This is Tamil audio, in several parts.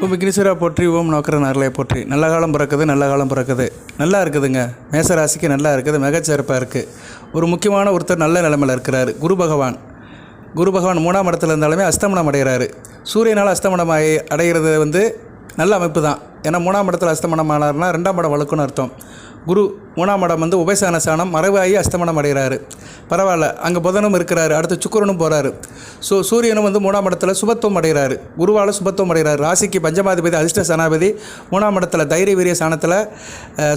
ஓம் விக்னேஸ்வரா போற்றி, ஓம் நோக்கரன் அருளை போற்றி. நல்ல காலம் பிறக்குது, நல்ல காலம் பிறக்குது. நல்லா இருக்குதுங்க. மேசராசிக்கு நல்லா இருக்குது, மிகச்சிறப்பாக இருக்குது. ஒரு முக்கியமான ஒருத்தர் நல்ல நிலைமையில் இருக்கிறார். குரு பகவான் 3ஆம் இடத்துல இருந்தாலுமே அஸ்தமனம் அடைகிறாரு. சூரியனால் அஸ்தமனம் அடைகிறது நல்ல அமைப்பு தான். ஏன்னா 3ஆம் இடத்துல அஸ்தமனம் ஆனார்னா 2ஆம் இடம் வழுக்குன்னு அர்த்தம். குரு 3ஆம் இடம் உபயசான ஸ்தானம், மறைவாகி அஸ்தமனம் அடைகிறாரு. பரவாயில்ல, அங்கே புதனும் இருக்கிறாரு, அடுத்து சுக்கிரனும் போகிறாரு. சூரியனும் 3ஆம் இடத்துல சுபத்துவம் அடைகிறாரு. குருவால் சுபத்துவம் அடைகிறாரு. ராசிக்கு பஞ்சமாதிபதி அதிர்ஷ்ட சனாபதி 3ஆம் இடத்துல தைரிய வீரிய ஸ்தானத்தில்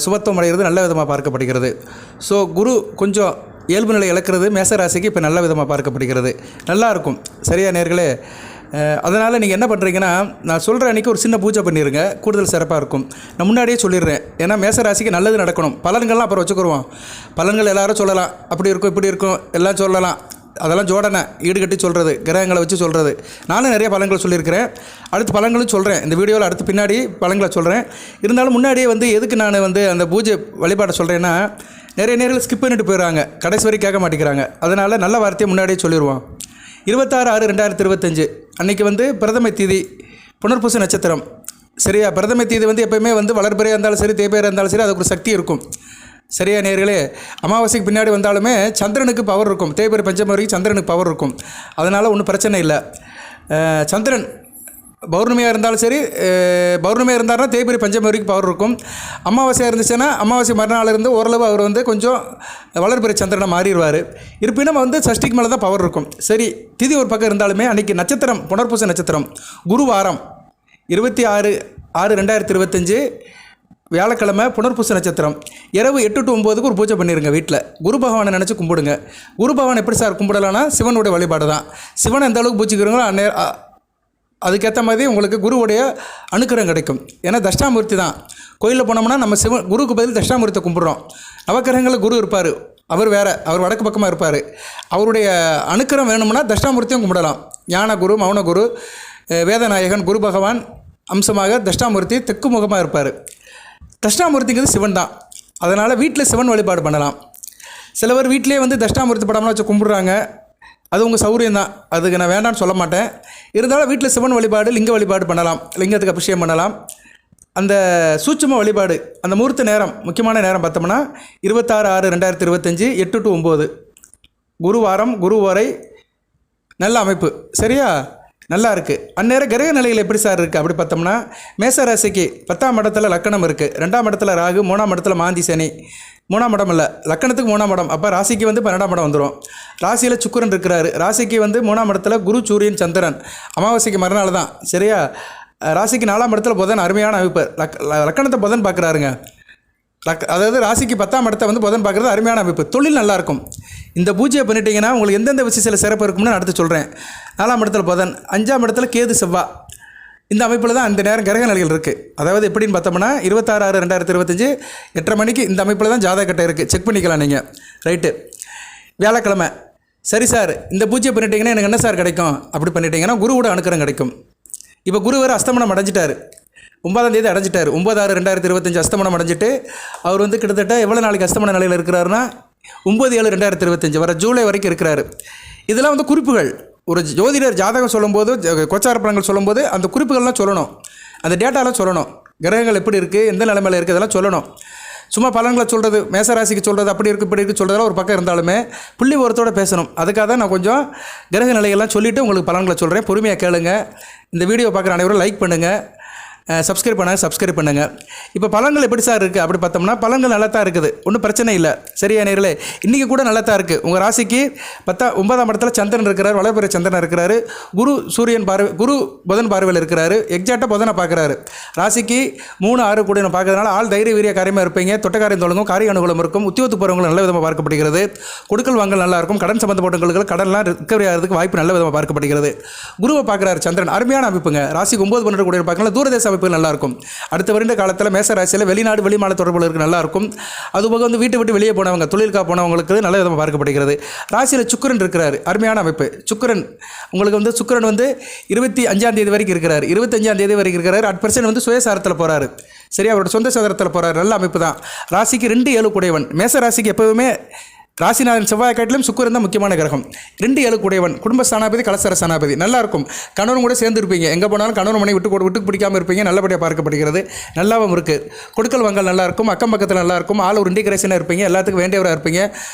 சுபத்துவம் அடைகிறது நல்ல விதமாக பார்க்கப்படுகிறது. குரு கொஞ்சம் இயல்பு நிலை இழக்கிறது மேசராசிக்கு இப்போ நல்ல விதமாக பார்க்கப்படுகிறது. நல்லாயிருக்கும். சரியா நேர்களே? அதனால் நீங்கள் என்ன பண்ணுறீங்கன்னா, நான் சொல்கிற அன்றைக்கி ஒரு சின்ன பூஜை பண்ணிடுங்க, கூடுதல் சிறப்பாக இருக்கும். நான் முன்னாடியே சொல்லிடுறேன். ஏன்னா மேசராசிக்கு நல்லது நடக்கணும். பலன்கள்லாம் அப்புறம் வச்சுக்குருவோம். பலன்கள் எல்லோரும் சொல்லலாம், அப்படி இருக்கும் இப்படி இருக்கும் எல்லாம் சொல்லலாம். அதெல்லாம் ஜோடனை ஈடுகட்டி சொல்கிறது, கிரகங்களை வச்சு சொல்கிறது. நானும் நிறைய பலன்கள் சொல்லியிருக்கிறேன். அடுத்து பலன்களும் சொல்கிறேன். இந்த வீடியோவில் அடுத்து பின்னாடி பலன்களை சொல்கிறேன். இருந்தாலும் முன்னாடியே எதுக்கு நான் அந்த பூஜை வழிபாட்டை சொல்கிறேன்னா, நிறைய நேரில் ஸ்கிப் பண்ணிட்டு போயிடுறாங்க, கடைசி வரை கேட்க மாட்டேங்கிறாங்க. அதனால் நல்ல வார்த்தையை முன்னாடியே சொல்லிடுவோம். 26/6/2025 அன்றைக்கி பிரதமை தீதி, புனர்பூச நட்சத்திரம். சரியா? பிரதமை தீதி எப்போயுமே வளர்பிறையாக இருந்தாலும் சரி, தேய்பிறையாக இருந்தாலும் சரி, அதுக்கு ஒரு சக்தி இருக்கும். சரியா நேர்களே? அமாவாசைக்கு பின்னாடி வந்தாலுமே சந்திரனுக்கு பவர் இருக்கும். தேய்பிறை பஞ்சமி வரைக்கும் சந்திரனுக்கு பவர் இருக்கும். அதனால் ஒன்றும் பிரச்சனை இல்லை. சந்திரன் பௌர்ணமியாக இருந்தாலும் சரி, பௌர்ணமியாக இருந்தாருன்னா தேய்பிறை பஞ்சமி வரைக்கும் பவர் இருக்கும். அமாவாசையாக இருந்துச்சுன்னா அமாவாசை மறுநாள் இருந்து ஓரளவு அவர் கொஞ்சம் வளர்பிறை சந்திரனை மாறிடுவார். இருப்பினும் சஷ்டிக்கு மேலே தான் பவர் இருக்கும். சரி, திதி ஒரு பக்கம் இருந்தாலுமே அன்றைக்கி நட்சத்திரம் புனர்பூச நட்சத்திரம், குருவாரம் 26/6/2025 வியாழக்கிழமை புனர்பூச நட்சத்திரம். இரவு 8 to 9க்கு ஒரு பூஜை பண்ணிடுங்க வீட்டில். குரு பகவானை நினச்சி கும்பிடுங்க. குரு பகவான் எப்படி சார் கும்பிடலான்னா, சிவனுடைய வழிபாடு தான். சிவனை எந்த அளவுக்கு பூஜிக்கிறீங்களோ அதுக்கேற்ற மாதிரி உங்களுக்கு குருவுடைய அனுக்கிரகம் கிடைக்கும். ஏன்னா தட்சிணாமூர்த்தி தான். கோயிலில் போனோம்னா நம்ம குருக்கு பதில் தட்சிணாமூர்த்தியை கும்பிட்றோம். நவக்கிரகங்களில் குரு இருப்பார், அவர் வேறு, அவர் வடக்கு பக்கமாக இருப்பார். அவருடைய அனுக்கிரகம் வேணும்னா தட்சிணாமூர்த்தியும் கும்பிடலாம். ஞான குரு, மௌன குரு, வேதநாயகன் குரு பகவான் அம்சமாக தட்சிணாமூர்த்தி தெற்கு முகமாக இருப்பார். தட்சிணாமூர்த்திங்கிறது சிவன் தான். அதனால் வீட்டில் சிவன் வழிபாடு பண்ணலாம். சில பேர் வீட்டிலே தட்சிணாமூர்த்தி படம்லாம் வச்சு கும்பிட்றாங்க. அது உங்கள் சௌரியம் தான், அதுக்கு நான் வேண்டான்னு சொல்ல மாட்டேன். இருந்தாலும் வீட்டில் சிவன் வழிபாடு, லிங்க வழிபாடு பண்ணலாம், லிங்கத்துக்கு அபிஷேகம் பண்ணலாம். அந்த சூட்சும வழிபாடு, அந்த முகூர்த்த நேரம், முக்கியமான நேரம் பார்த்தோம்னா 26/6/2025 8 to 9 குருவாரம், குருவரை நல்ல அமைப்பு. சரியா? நல்லா இருக்குது. அந்நேரம் கிரக நிலைகள் எப்படி சார் இருக்குது அப்படி பார்த்தோம்னா, மேசராசிக்கு 10ஆம் இடத்துல லக்கணம் இருக்குது, 2ஆம் இடத்துல ராகு, 3ஆம் இடத்துல மாந்தி சனி. 3ஆம் இடம் இல்லை, லக்கணத்துக்கு 3ஆம் இடம். அப்போ ராசிக்கு 12ஆம் இடம் வந்துடும். ராசியில் சுக்கிரன் இருக்கிறாரு. ராசிக்கு 3ஆம் இடத்துல குரு, சூரியன், சந்திரன். அமாவாசைக்கு மறுநாள் தான். சரியா? ராசிக்கு 4ஆம் இடத்துல புதன், அருமையான அமைப்பு. லக்கணத்தை புதன் பார்க்குறாருங்க. அதாவது ராசிக்கு 10ஆம் இடத்தை புதன் பார்க்குறது அருமையான அமைப்பு. தொழில் நல்லாயிருக்கும். இந்த பூஜையை பண்ணிட்டீங்கன்னா உங்களுக்கு எந்தெந்த விஷயத்தில் சிறப்பு இருக்கும்னு நான் அடுத்து சொல்கிறேன். 4ஆம் இடத்துல புதன், 5ஆம் இடத்துல கேது, செவ்வாய். இந்த அமைப்பில் தான் அந்த நேரம் கிரக நிலைகள் இருக்குது. அதாவது எப்படின்னு பார்த்தோம்னா 26/6/2025 8:30 மணிக்கு இந்த அமைப்பில் தான் ஜாதக கட்டை இருக்குது. செக் பண்ணிக்கலாம் நீங்கள். ரைட்டு. வியாழக்கிழமை. சரி சார், இந்த பூஜை பண்ணிட்டீங்கன்னா எனக்கு என்ன சார் கிடைக்கும் அப்படி பண்ணிட்டீங்கன்னா குருவோட அனுக்கிரகம் கிடைக்கும். இப்போ குரு வேறு அஸ்தமனம் அடைஞ்சிட்டார். 9ஆம் தேதி அடைஞ்சிட்டார். 9/6/2025 அஸ்தமனம் அடைஞ்சிட்டு அவர் கிட்டத்தட்ட எவ்வளோ நாளைக்கு அஸ்தமன நிலையில் இருக்கிறாருன்னா 9/7/2025 வர ஜூலை வரைக்கும் இருக்கிறாரு. இதெல்லாம் குறிப்புகள். ஒரு ஜோதிடர் ஜாதகம் சொல்லும்போது, கோச்சார பலன்கள் சொல்லும்போது அந்த குறிப்புகள்லாம் சொல்லணும், அந்த டேட்டாலாம் சொல்லணும். கிரகங்கள் எப்படி இருக்குது, எந்த நிலைமையில் இருக்குது, இதெல்லாம் சொல்லணும். சும்மா பலன்களை சொல்கிறது, மேசராசிக்கு சொல்கிறது, அப்படி இருக்குது இப்படி இருக்குது சொல்கிறதெல்லாம் ஒரு பக்கம் இருந்தாலுமே புள்ளி ஓரத்தோடு பேசணும். அதுக்காக தான் நான் கொஞ்சம் கிரக நிலைகள்லாம் சொல்லிவிட்டு உங்களுக்கு பலன்களை சொல்கிறேன். பொறுமையாக கேளுங்க. இந்த வீடியோ பார்க்குற அனைவரும் லைக் பண்ணுங்கள், சப்ஸ்கிரைப் பண்ணுங்கள். இப்போ பலன்கள் எப்படி சார் இருக்குது அப்படி பார்த்தோம்னா, பலன்கள் நல்லா தான் இருக்குது, ஒன்றும் பிரச்சனை இல்லை. சரியா நேர்களே? இன்றைக்கி கூட நல்லா தான் இருக்குது. உங்கள் ராசிக்கு 9ஆம் இடத்துல சந்திரன் இருக்கிறார், வளர்பிறை சந்திரன் இருக்கிறாரு. குரு, சூரியன் பார்வை, குரு புதன் பார்வையில் இருக்கிறாரு. எக்ஸாக்டாக புதனை பார்க்குறாரு. ராசிக்கு 3, 6 கூட பார்க்கறதுனால ஆள் தைரிய வீரிய காரியமாக இருப்பீங்க. தொட்டக்காரியம் தொடங்கும், காரிய அனுகூலம் இருக்கும். உத்தியோகத்து போகிறவங்களும் நல்ல விதமாக பார்க்கப்படுகிறது. கொடுக்கல் வாங்கல் நல்லாயிருக்கும். கடன் சம்பந்தப்பட்டவங்களுக்கு கடன்லாம் ரிக்கவரி ஆகிறதுக்கு வாய்ப்பு நல்ல விதமாக பார்க்கப்படுகிறது. குருவை பார்க்குறாரு சந்திரன், அருமையான அமைப்புங்க. ராசிக்கு 9, 12 கூட பார்க்கலாம். தூரதேச நல்லாயிருக்கும். அடுத்த வருட காலத்தில் மேசராசியில் வெளிநாடு, வெளிமாநில தொடர்புகளுக்கு நல்லாயிருக்கும். அதுபோக வீட்டை விட்டு வெளியே போனவங்க, தொழிலுக்காக போனவங்களுக்கு நல்ல விதமாக பார்க்கப்படுகிறது. ராசியில் சுக்கிரன் இருக்கிறார், அருமையான அமைப்பு. சுக்கிரன் உங்களுக்கு சுக்கிரன் 25ஆம் தேதி வரைக்கும் இருக்கிறார். 25ஆம் தேதி வரைக்கும் இருக்கிறார். @% சுயசாரத்தில் போகிறாரு. சரி, அவரோட சொந்த சாதனத்தில் போகிறார். நல்ல அமைப்பு தான். ராசிக்கு 2, 7 கூடையவன். மேச ராசிக்கு எப்போவுமே ராசிநாதன் செவ்வாய் காட்டிலும் சுக்கிரன் தான் முக்கியமான கிரகம். 2 கூடையவன், குடும்ப ஸ்தானாபதி, கலசர ஸ்தானாபதி. நல்லா இருக்கும். கணவன் கூட சேர்ந்து இருப்பீங்க. எங்கே போனாலும் கணவன் மனைவி விட்டு பிடிக்காமல் இருப்பீங்க. நல்லபடியாக பார்க்கப்படுகிறது. நல்லாவும் இருக்குது. கொடுக்கல் வாங்கல் நல்லாயிருக்கும். அக்கம் பக்கத்தில் நல்லாயிருக்கும். ஆள் ஒரு இன்டிகிரேஷனாக இருப்பீங்க. எல்லாத்துக்கும் வேண்டியவராக இருப்பீங்க.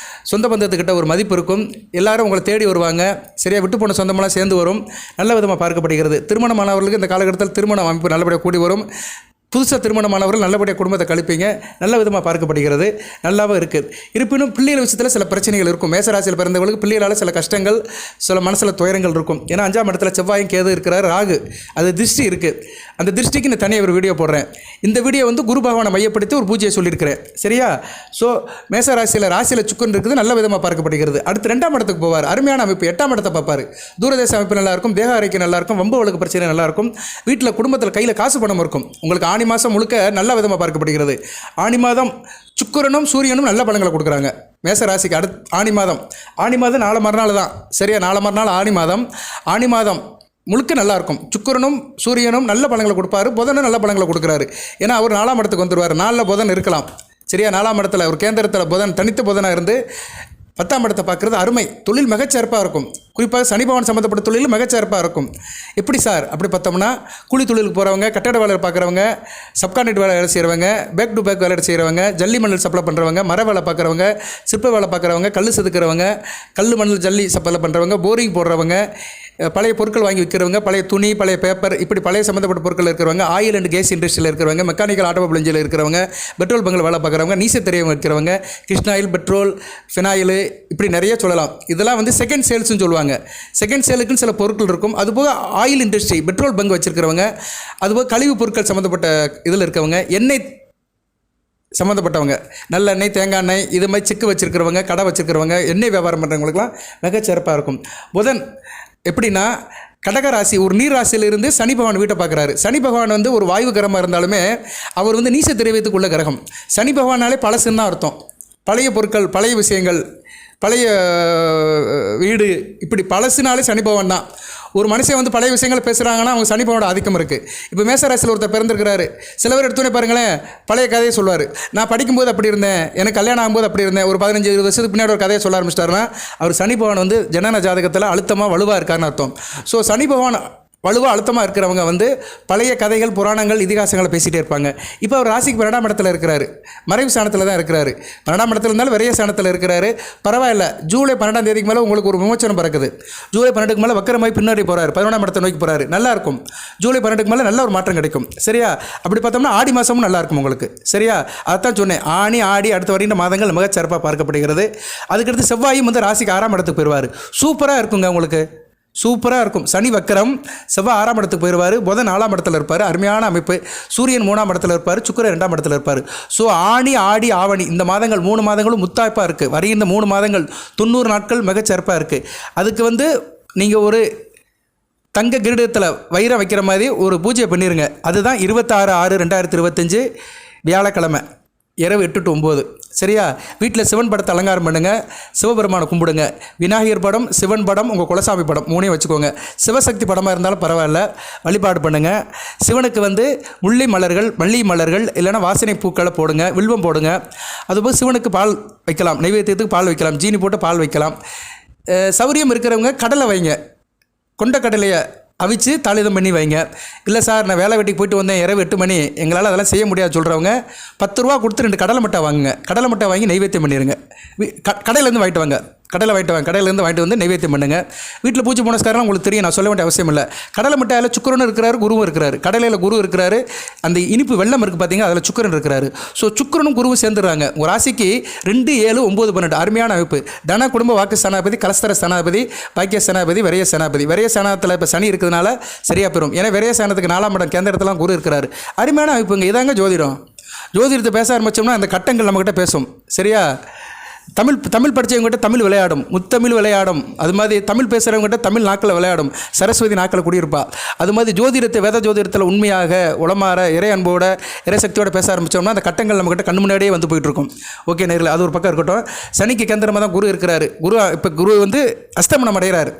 சொந்த பந்தத்துக்கிட்ட ஒரு மதிப்பு இருக்கும். எல்லாரும் உங்களை தேடி வருவாங்க. சரியாக விட்டு போன சொந்தமெல்லாம் சேர்ந்து வரும். நல்ல விதமாக பார்க்கப்படுகிறது. திருமணமானவர்களுக்கு இந்த காலகட்டத்தில் திருமண அமைப்பு நல்லபடியாக கூடி வரும். புதுசாக திருமணமானவர்கள் நல்லபடியாக குடும்பத்தை கழிப்பீங்க. நல்ல விதமாக பார்க்கப்படுகிறது. நல்லாவும் இருக்குது. இருப்பினும் பிள்ளைகள் விஷயத்தில் சில பிரச்சனைகள் இருக்கும். மேசராசியில் பிறந்தவர்களுக்கு பிள்ளைகளால் சில கஷ்டங்கள், சில மனசில் துயரங்கள் இருக்கும். ஏன்னா 5ஆம் இடத்துல செவ்வாயும் கேது இருக்கிறார், ராகு, அது திருஷ்டி இருக்குது. அந்த திருஷ்டிக்கு நான் தனியாக ஒரு வீடியோ போடுறேன். இந்த வீடியோ வந்து குரு பகவானை மையப்படுத்தி ஒரு பூஜையை சொல்லியிருக்கிறேன். சரியா? ஸோ ராசியில் சுக்கன் இருக்குது. நல்ல விதமாக பார்க்கப்படுகிறது. அடுத்து 2ஆம் இடத்துக்கு போவார். அருமையான அமைப்பு. 8ஆம் இடத்தை பார்ப்பார். தூரதேச அமைப்பு நல்லாயிருக்கும். தேக ஆரோக்கியம் நல்லாயிருக்கும். வம்பு வழக்கு பிரச்சனை நல்லாயிருக்கும். வீட்டில் குடும்பத்தில் கையில் காசு பணம் இருக்கும். உங்களுக்கு ஆணி மாதம் முழுக்க நல்ல விதமாக பார்க்கப்படுகிறது. ஆணி மாதம் சுக்கிரனும் சூரியனும் நல்ல பலன்களை கொடுக்குறாங்க மேசராசிக்கு. ஆணி மாதம் 4 மறுநாள் தான். சரியா? 4 மறுநாள் ஆணி மாதம் முழுக்க நல்லாயிருக்கும். சுக்கிரனும் சூரியனும் நல்ல பலன்களை கொடுப்பாரு. புதனும் நல்ல பலன்களை கொடுக்குறாரு. ஏன்னா அவர் 4ஆம் இடத்துக்கு வந்துடுவார். 4ல் புதன் இருக்கலாம். சரியா? 4ஆம் இடத்துல ஒரு கேந்திரத்தில் புதன் தனித்த புதனாக இருந்து 10ஆம் இடத்தை பார்க்குறது அருமை. தொழில் மிகச்சிறப்பாக இருக்கும். குறிப்பாக சனி பகவான் சம்மந்தப்பட்ட தொழில் மிகச்சிறப்பாக இருக்கும். எப்படி சார் அப்படி பார்த்தோம்னா, கூலி தொழிலுக்கு போகிறவங்க, கட்டட வேலை பார்க்குறவங்க, சப்கான்ட்ராக்ட் வேலை செய்கிறவங்க, பேக் டு பேக் வேலை செய்கிறவங்க, ஜல்லி மணல் சப்ளை பண்ணுறவங்க, மர வேலை பார்க்குறவங்க, சிற்ப வேலை பார்க்குறவங்க, கல் செதுக்கிறவங்க, கல் மணல் ஜல்லி சப்ளை பண்ணுறவங்க, போரிங் போடுறவங்க, பழைய பொருட்கள் வாங்கி விற்கிறவங்க, பழைய துணி, பழைய பேப்பர், இப்படி பழைய சம்மந்தப்பட்ட பொருட்கள் இருக்கிறவங்க, ஆயில் அண்ட் கேஸ் இண்டஸ்ட்ரியில் இருக்கிறவங்க, மெக்கானிக்கல் ஆட்டோமொபைல் இன்ஜினில் இருக்கிறவங்க, பெட்ரோல் பங்கில் வேலை பார்க்குறவங்க, நீசத்தெரியவங்க இருக்கிறவங்க, கிருஷ்ணாயில், பெட்ரோல், ஃபினாயில், இப்படி நிறைய சொல்லலாம். இதெல்லாம் வந்து செகண்ட் சேல்ஸ்னு சொல்லுவாங்க. செகண்ட் சேலுக்குன்னு சில பொருட்கள் இருக்கும். அதுபோக ஆயில் இண்டஸ்ட்ரி, பெட்ரோல் பங்க் வச்சுருக்கிறவங்க, அதுபோக கழிவு பொருட்கள் சம்மந்தப்பட்ட இதில் இருக்கவங்க, எண்ணெய் சம்மந்தப்பட்டவங்க, நல்லெண்ணெய், தேங்காய் எண்ணெய், இது மாதிரி செக்கு வச்சுருக்கிறவங்க, கடை வச்சுருக்கிறவங்க, எண்ணெய் வியாபாரம் பண்ணுறவங்களுக்குலாம் மிகச்சிறப்பாக இருக்கும். புதன் எப்படின்னா, கடகராசி ஒரு நீர் ராசியிலிருந்து சனி பகவான் வீட்டை பார்க்குறாரு. சனி பகவான் வந்து ஒரு வாயு கிரகமாக இருந்தாலுமே அவர் வந்து நீச திரவியத்துக்குள்ள கிரகம். சனி பகவானாலே பழசுன்னு தான் அர்த்தம். பழைய பொருட்கள், பழைய விஷயங்கள், பழைய வீடு, இப்படி பழசுனாலே சனி பகவான் தான். ஒரு மனுஷன் வந்து பழைய விஷயங்களை பேசுகிறாங்கன்னா அவங்க சனி பகவானோட ஆதிக்கம் இருக்குது. இப்போ மேசராசியில் ஒருத்தர் பிறந்திருக்கிறாரு. சில பேர் எடுத்தோன்னே பாருங்களேன், பழைய கதையை சொல்லுவார். நான் படிக்கும்போது அப்படி இருந்தேன், எனக்கு கல்யாணம் ஆகும்போது அப்படி இருந்தேன், ஒரு 15-20 வருஷத்துக்கு பின்னாடி ஒரு கதையை சொல்ல ஆரம்பிச்சிட்டாருன்னா அவர் சனி பகவான் வந்து ஜனன ஜாதகத்தில் அழுத்தமாக வலுவாக இருக்காருன்னு அர்த்தம். ஸோ சனி பகவான் வலுவாக அழுத்தமாக இருக்கிறவங்க வந்து பழைய கதைகள், புராணங்கள், இதிகாசங்களை பேசிகிட்டே இருப்பாங்க. இப்போ அவர் ராசிக்கு 12ஆம் இடத்துல இருக்கிறாரு. மறைவு ஸ்தானத்தில் தான் இருக்கிறாரு. 12ஆம் இடத்துல இருந்தாலும் விரைய ஸ்தானத்தில் இருக்கிறாரு. பரவாயில்ல. ஜூலை 12ஆம் தேதிக்கு மேலே உங்களுக்கு ஒரு விமோச்சனம் பிறக்குது. ஜூலை 12க்கு மேலே வக்கரமாய் பின்னாடி போகிறார். 11ஆம் இடத்தை நோக்கி போகிறாரு. நல்லாயிருக்கும். ஜூலை 12க்கு மேலே நல்ல ஒரு மாற்றம் கிடைக்கும். சரியா? அப்படி பார்த்தோம்னா ஆடி மாதமும் நல்லாயிருக்கும் உங்களுக்கு. சரியா? அதான் சொன்னேன். ஆடி அடுத்த வருகின்ற மாதங்கள் மிகச்சிறப்பாக பார்க்கப்படுகிறது. அதுக்கடுத்து செவ்வாயும் வந்து ராசிக்கு 6ஆம் இடத்துக்கு போயிடுவார். சூப்பராக இருக்குங்க உங்களுக்கு. சூப்பராக இருக்கும். சனி வக்கரம், செவ்வாய் 6ஆம் இடத்துக்கு போயிடுவார். புதன் 4ஆம் இடத்துல இருப்பார். அருமையான அமைப்பு. சூரியன் 3ஆம் இடத்துல இருப்பார். சுக்கிரன் 2ஆம் இடத்துல இருப்பார். ஸோ ஆடி ஆவணி இந்த மாதங்கள் 3 மாதங்களும் முத்தாய்ப்பாக இருக்குது. வருகின்ற 3 மாதங்கள் 90 நாட்கள் மிகச்சிறப்பாக இருக்குது. அதுக்கு வந்து நீங்கள் ஒரு தங்க கிரீடத்தில் வைரம் வைக்கிற மாதிரி ஒரு பூஜை பண்ணிடுங்க. அதுதான் 26/6/2025 வியாழக்கிழமை இரவு 8 to 9. சரியா? வீட்டில் சிவன் படத்தை அலங்காரம் பண்ணுங்கள். சிவபெருமானை கும்பிடுங்க. விநாயகர் படம், சிவன் படம், உங்கள் குலசாமி படம் 3ஐயும் வச்சுக்கோங்க. சிவசக்தி படமாக இருந்தாலும் பரவாயில்ல, வழிபாடு பண்ணுங்கள். சிவனுக்கு வந்து முல்லை மலர்கள், மல்லிகை மலர்கள், இல்லைனா வாசனை பூக்களை போடுங்க, வில்வம் போடுங்க. அதுபோல் சிவனுக்கு பால் வைக்கலாம், நைவேத்தியத்துக்கு பால் வைக்கலாம், ஜீனி போட்டு பால் வைக்கலாம். சௌரியம் இருக்கிறவங்க கடலை வைங்க. கொண்ட கடலையை அவிச்சு தாளிதம் பண்ணி வைங்க. இல்லை சார் நான் வேலை வெட்டிக்கு போயிட்டு வந்தேன், இரவு 8 மணி, எங்களால் அதெல்லாம் செய்ய முடியாது சொல்கிறவங்க 10 ரூபா கொடுத்து 2 கடலை மிட்டாய் வாங்குங்க. கடலை மிட்டாய் வாங்கி நைவேத்தியம் பண்ணிடுங்க. கடையிலேருந்து வாங்கிட்டு வாங்க. கடையிலேருந்து வாங்கிட்டு வந்து நைவேத்தியம் பண்ணுங்கள். வீட்டில் பூஜை புனஸ்காரம் உங்களுக்கு தெரியும், நான் சொல்ல வேண்டிய அவசியம் இல்லை. கடலை மிட்டாயில் சுக்கிரனும் இருக்கிறாரு, குருவும் இருக்கிறாரு. கடலையில் குரு இருக்கிறாரு. அந்த இனிப்பு வெள்ளம் இருக்குது பார்த்தீங்க, அதில் சுக்கிரன் இருக்கிறாரு. ஸோ சுக்கிரனும் குருவும் சேர்ந்துடுறாங்க. ஒரு ராசிக்கு 2, 7, 9, 12 அருமையான அமைப்பு. தன குடும்ப வாக்கு ஸ்தானாபதி, கலஸ்தர ஸ்தானாபதி, பாக்கிய ஸ்தானாபதி, விரைய ஸ்தானாபதி. விரைய ஸ்தானத்தில் இப்போ சனி இருக்கிறதுனால சரியாக பெறும். ஏன்னா விரைய ஸ்தானத்துக்கு 4ஆம் இடம் கேந்திரத்தெல்லாம் குரு இருக்கிறாரு. அருமையான அமைப்புங்க. இதாங்க ஜோதிடம். ஜோதிடத்தை பேச ஆரம்பித்தோம்னா அந்த கட்டங்கள் நம்மக்கிட்ட பேசும். சரியா? தமிழ் படித்தவங்ககிட்ட தமிழ் விளையாடும், முத்தமிழ் விளையாடும். அது மாதிரி தமிழ் பேசுகிறவங்ககிட்ட தமிழ் நாக்கில் விளையாடும், சரஸ்வதி நாக்கில் குடியிருப்பா. அது மாதிரி ஜோதிடத்தை, வேத ஜோதிடத்தில் உண்மையாக உளமாற இறை அன்போட இறை சக்தியோட பேச ஆரம்பித்தோம்னா அந்த கட்டங்கள் நம்மக்கிட்ட கண் முன்னாடியே வந்து போயிட்டுருக்கும். ஓகே நேரில் அது ஒரு பக்கம் இருக்கட்டும். சனிக்கு கேந்திரமாக தான் குரு இருக்கிறாரு. இப்போ குரு வந்து அஸ்தமனம் அடைகிறாரு.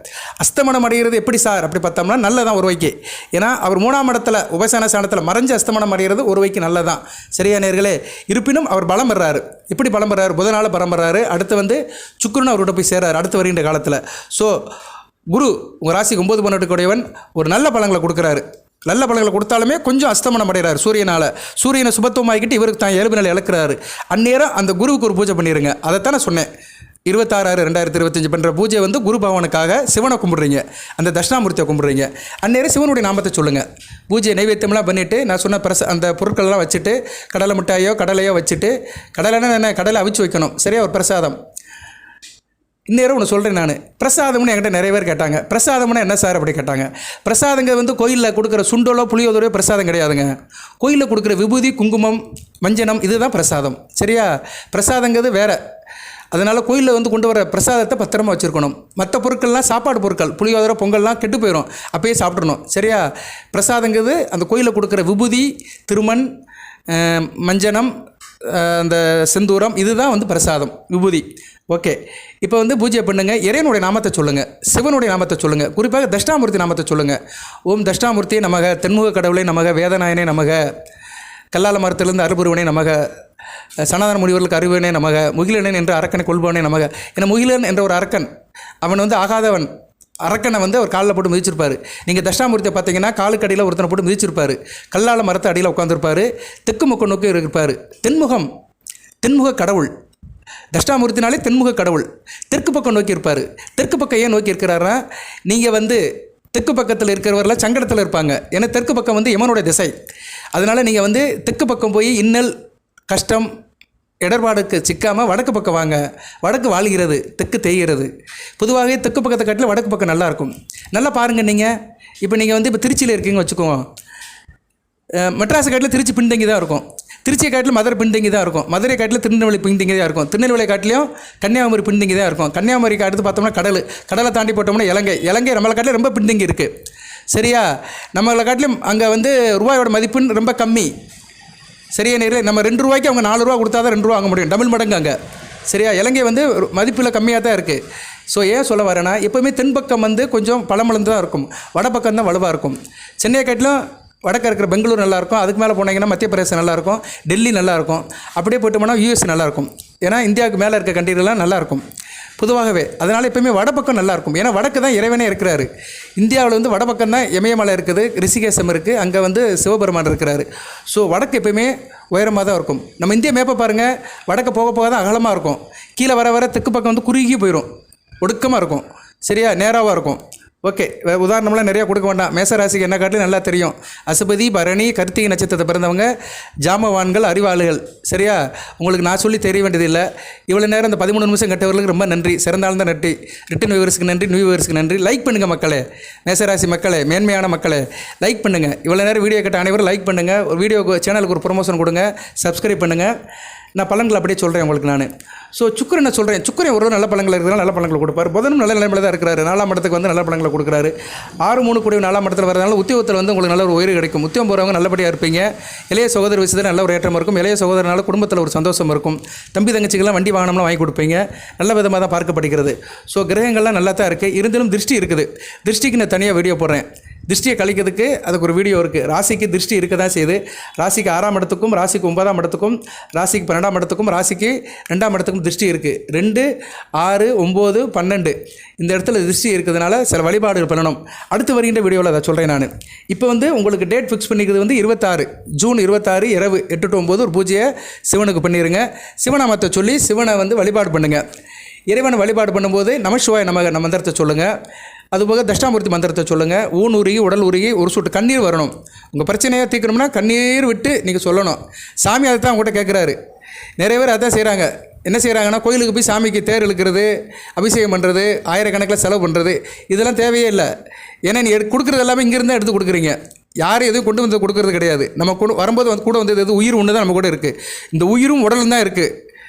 அஸ்தமனம் அடைகிறது எப்படி சார் அப்படி பார்த்தோம்னா நல்லதான் ஒரு வைக்கு. ஏன்னா அவர் 3ஆம் இடத்துல உபசன ஸ்தானத்தில் மறைஞ்சு அஸ்தமனம் அடைகிறது ஒரு வைக்கு நல்லதான். சரியா நேர்களே? இருப்பினும் அவர் பலம் பெறாரு. எப்படி பலம் பெறாரு? புதனால் பலம் பெறாரு. போகிறாரு. அடுத்து வந்து சுக்கிரன் அவர்கிட்ட போய் சேராரு அடுத்து வருகின்ற காலத்தில். ஸோ குரு உங்கள் ராசிக்கு 9 12 கூடியவன் ஒரு நல்ல பலன்களை கொடுக்குறாரு. நல்ல பலன்களை கொடுத்தாலுமே கொஞ்சம் அஸ்தமனம் அடைகிறார் சூரியனால். சூரியனை சுபத்துவம் ஆகிக்கிட்டு இவருக்கு தான் இயல்பு நிலை இழக்கிறாரு. அந்நேரம் அந்த குருவுக்கு ஒரு பூஜை பண்ணிடுங்க. அதைத்தான் நான் சொன்னேன். 26/6/2025 பண்ணுற பூஜை வந்து குரு பகவானுக்காக சிவனை கும்பிட்றீங்க, அந்த தட்சிணாமூர்த்தியை கும்பிட்றீங்க. அந்நேரம் சிவனுடைய நாமத்தை சொல்லுங்கள். பூஜை நைவேத்தியம்லாம் பண்ணிவிட்டு நான் சொன்ன அந்த பொருட்கள்லாம் வச்சுட்டு கடலை மிட்டாயோ கடலையோ வச்சுட்டு, கடலைன்னா என்ன, கடலை அவிச்சு வைக்கணும் சரியா, ஒரு பிரசாதம். இந்நேரம் ஒன்று சொல்கிறேன் நான், பிரசாதம்னு என்கிட்ட நிறைய பேர் கேட்டாங்க. பிரசாதம்னா என்ன சார் அப்படி கேட்டாங்க. பிரசாதங்க வந்து கோயிலில் கொடுக்குற சுண்டலோ புளியோதரையோ பிரசாதம் கிடையாதுங்க. கோயிலில் கொடுக்குற விபூதி குங்குமம் மஞ்சனம் இதுதான் பிரசாதம் சரியா. பிரசாதங்கிறது வேறு. அதனால் கோயிலில் வந்து கொண்டு வர பிரசாதத்தை பத்திரமா வச்சுருக்கணும். மற்ற பொருட்கள்லாம் சாப்பாடு பொருட்கள் பொங்கல் பொங்கல்லாம் கெட்டு போயிடும், அப்பயே சாப்பிட்றணும் சரியா. பிரசாதங்கிறது அந்த கோயிலில் கொடுக்குற விபூதி திருமண் மஞ்சனம் அந்த செந்தூரம் இதுதான் வந்து பிரசாதம் விபூதி. ஓகே, இப்போ வந்து பூஜை பண்ணுங்கள். இறைவனுடைய நாமத்தை சொல்லுங்கள், சிவனுடைய நாமத்தை சொல்லுங்கள், குறிப்பாக தட்சிணாமூர்த்தி நாமத்தை சொல்லுங்கள். ஓம் தட்சிணாமூர்த்தி நமக, தென்முக கடவுளை நமக, வேதநாயனே நமக, கல்லால மரத்திலிருந்து அருபுருவனே நமக, சனாதன முனிவர்களுக்கு அறிவனே நமக, முகிலனன் என்ற அரக்கனை கொள்பவனே நமக. ஏன்னா முகிலன் என்ற ஒரு அரக்கன், அவன் வந்து ஆகாதவன். அரக்கனை வந்து அவர் காலில் போட்டு மிதிச்சிருப்பார். நீங்கள் தட்சிணாமூர்த்தியை பார்த்தீங்கன்னா காலுக்கு அடியில் ஒருத்தனை போட்டு மிதிச்சிருப்பார். கல்லால மரத்தை அடியில் உட்காந்துருப்பார். தெற்கு முக்க நோக்கி இருப்பார். தென்முக கடவுள். தட்சிணாமூர்த்தினாலே தென்முக கடவுள். தெற்கு பக்கம் நோக்கி இருப்பார். தெற்கு பக்கம் ஏன் நோக்கி இருக்கிறாரா, நீங்கள் வந்து தெற்கு பக்கத்தில் இருக்கிறவரெல்லாம் சங்கடத்தில் இருப்பாங்க. ஏன்னா தெற்கு பக்கம் வந்து யமனுடைய திசை. அதனால் நீங்கள் வந்து தெற்கு பக்கம் போய் இன்னல் கஷ்டம் இடர்பாடுக்கு சிக்காமல் வடக்கு பக்கம் வாங்க. வடக்கு வாழ்கிறது, தெற்கு தேய்கிறது. பொதுவாகவே தெற்கு பக்கத்தை காட்டில் வடக்கு பக்கம் நல்லாயிருக்கும். நல்லா பாருங்கள். நீங்கள் இப்போ திருச்சியில் இருக்கீங்க வச்சுக்கோங்க. மெட்ராஸ் காட்டில் திருச்சி பின்தங்கி தான் இருக்கும். திருச்சியை காட்டில் மதுரை பின்தங்கி தான் இருக்கும். மதுரை காட்டில் திருநெல்வேலி பின்தங்கி தான் இருக்கும். திருநெல்வேலி காட்டிலையும் கன்னியாகுமரி பின்தங்கி தான் இருக்கும். கன்னியாகுமரிக்கு அடுத்து பார்த்தோம்னா கடலை தாண்டி போட்டோம்னா இலங்கை நம்மளை காட்டில் ரொம்ப பின்தங்கி இருக்குது சரியா. நம்மளை காட்டிலும் அங்கே வந்து ரூபாயோட மதிப்புன்னு ரொம்ப கம்மி சரியா. நேரில் நம்ம 2 ரூபாய்க்கு அவங்க 4 ரூபா கொடுத்தா தான் 2 ரூபா வாங்க முடியும், டபுள் மடங்கு அங்கே சரியா. இலங்கை வந்து மதிப்பில் கம்மியாக தான் இருக்குது. ஸோ ஏன் சொல்ல வரேன்னா, எப்போவுமே தென்பக்கம் வந்து கொஞ்சம் பழமளந்து தான் இருக்கும், வடப்பக்கம் தான் வலுவாக இருக்கும். சென்னையை காட்டிலும் வடக்க இருக்கிற பெங்களூர் நல்லாயிருக்கும். அதுக்கு மேலே போனீங்கன்னா மத்திய பிரதேசம் நல்லாயிருக்கும், டெல்லி நல்லாயிருக்கும். அப்படியே போய்ட்டு போனால் யூஎஸ் நல்லாயிருக்கும். ஏன்னா இந்தியாவுக்கு மேலே இருக்க கண்ட்ரிலாம் நல்லாயிருக்கும் பொதுவாகவே. அதனால் எப்போயுமே வடப்பக்கம் நல்லாயிருக்கும். ஏன்னா வடக்கு தான் இறைவனே இருக்கிறாரு. இந்தியாவில் வந்து வடப்பக்கம் தான் இமயமலை இருக்குது, ரிஷிகேசம் இருக்குது, அங்கே வந்து சிவபெருமான் இருக்கிறாரு. ஸோ வடக்கு எப்போயுமே உயரமாக தான் இருக்கும். நம்ம இந்திய மேப்பை பாருங்கள், வடக்கு போக போக தான் அகலமாக இருக்கும். கீழே வர தெற்கு பக்கம் வந்து குறுகி போயிடும், ஒடுக்கமாக இருக்கும் சரியா, நேராவாக இருக்கும். ஓகே, உதாரணம்லாம் நிறையா கொடுக்க வேண்டாம். மேசராசிக்கு என்ன காட்டிலும் நல்லா தெரியும். அசுபதி பரணி கார்த்திகை நட்சத்திரத்தை பிறந்தவங்க ஜாமவான்கள் அறிவாளிகள் சரியா. உங்களுக்கு நான் சொல்லி தெரிய வேண்டியதில்லை. இவ்வளோ நேரம் இந்த 13 நிமிஷம் கட்டவர்களுக்கு ரொம்ப நன்றி. சிறந்தாழ்ந்த நன்றி. ரிட்டன் வியூவர்ஸ்க்கு நன்றி, நியூ வியூவர்ஸ்க்கு நன்றி. லைக் பண்ணுங்கள் மக்களே, மேசராசி மக்களே, மேன்மையான மக்களே லைக் பண்ணுங்கள். இவ்வளோ நேரம் வீடியோ கேட்ட அனைவரும் லைக் பண்ணுங்கள். ஒரு வீடியோக்கு சேனலுக்கு ஒரு ப்ரொமோஷன் கொடுங்க, சப்ஸ்கிரைப் பண்ணுங்கள். நான் பலன்கள் அப்படியே சொல்கிறேன் உங்களுக்கு நான். ஸோ சுக்கிரனை சொல்கிறேன். சுக்கிரன் ஒரு நல்ல பலன்கள் இருக்கிறாங்க, நல்ல பலன்களை கொடுப்பார். புதனும் நல்ல நிலைமையில் தான் இருக்கிறாரு. 4ஆம் இடத்துக்கு வந்து நல்ல பலன்களை கொடுக்குறாரு. 6-3 கூடிய 4ஆம் இடத்துல வரதுனால உத்தியோகத்தில் வந்து உங்களுக்கு நல்ல ஒரு உயர்வு கிடைக்கும். உத்தியோகம் போகிறவங்க நல்லபடியாக இருப்பீங்க. இளைய சகோதர விஷயத்தில் நல்ல ஒரு ஏற்றம் இருக்கும். இளைய சகோதரனால குடும்பத்தில் ஒரு சந்தோஷம் இருக்கும். தம்பி தங்கச்சிக்கெல்லாம் வண்டி வாகனம்லாம் வாங்கி கொடுப்பீங்க. நல்ல விதமாக தான் பார்க்கப்படுகிறது. ஸோ கிரகங்கள்லாம் நல்லா தான் இருக்குது. இருந்தாலும் திருஷ்டி இருக்குது. திருஷ்டிக்கு நான் தனியாக வீடியோ போடுறேன். திருஷ்டியை கழிக்கிறதுக்கு அதுக்கு ஒரு வீடியோ இருக்குது. ராசிக்கு திருஷ்டி இருக்க தான் செய்யுது. ராசிக்கு 6ஆம் இடத்துக்கும், ராசிக்கு 9ஆம் இடத்துக்கும், ராசிக்கு 12ஆம் இடத்துக்கும், ராசிக்கு 2ஆம் இடத்துக்கும் திருஷ்டி இருக்குது. 2, 6, 9, 12 இந்த இடத்துல திருஷ்டி இருக்கிறதுனால சில வழிபாடுகள் பண்ணணும். அடுத்து வருகின்ற வீடியோவில் அதை சொல்கிறேன் நான். இப்போ வந்து உங்களுக்கு டேட் ஃபிக்ஸ் பண்ணிக்கிறது வந்து 26 ஜூன் 26 இரவு 8 to 9 ஒரு பூஜையை சிவனுக்கு பண்ணிடுங்க. சிவநாமத்தை சொல்லி சிவனை வந்து வழிபாடு பண்ணுங்கள். இறைவனை வழிபாடு பண்ணும்போது நமசிவாய நமக மந்திரத்தை சொல்லுங்கள். அதுபோக தட்சிணாமூர்த்தி மந்திரத்தை சொல்லுங்கள். ஊன் உருகி உடல் உருகி ஒரு சொட்டு கண்ணீர் வரணும். உங்கள் பிரச்சனையாக தீர்க்கணும்னா கண்ணீர் விட்டு நீங்கள் சொல்லணும். சாமி அதை தான் உங்கள்கிட்ட கேட்குறாரு. நிறைய பேர் அதான் செய்கிறாங்க. என்ன செய்கிறாங்கன்னா, கோயிலுக்கு போய் சாமிக்கு தேர் இழுக்கிறது, அபிஷேகம் பண்ணுறது, ஆயிரக்கணக்கில் செலவு பண்ணுறது, இதெல்லாம் தேவையே இல்லை. ஏன்னா நீ கொடுக்குறது எல்லாமே இங்கேருந்து எடுத்து கொடுக்குறீங்க. யாரும் எதுவும் கொண்டு வந்து கொடுக்குறது கிடையாது. நம்ம வரும்போது வந்து கூட வந்தது எது உயிர் ஒன்று தான் நம்ம கூட இருக்குது. இந்த உயிரும் உடலும் தான் இருக்குது.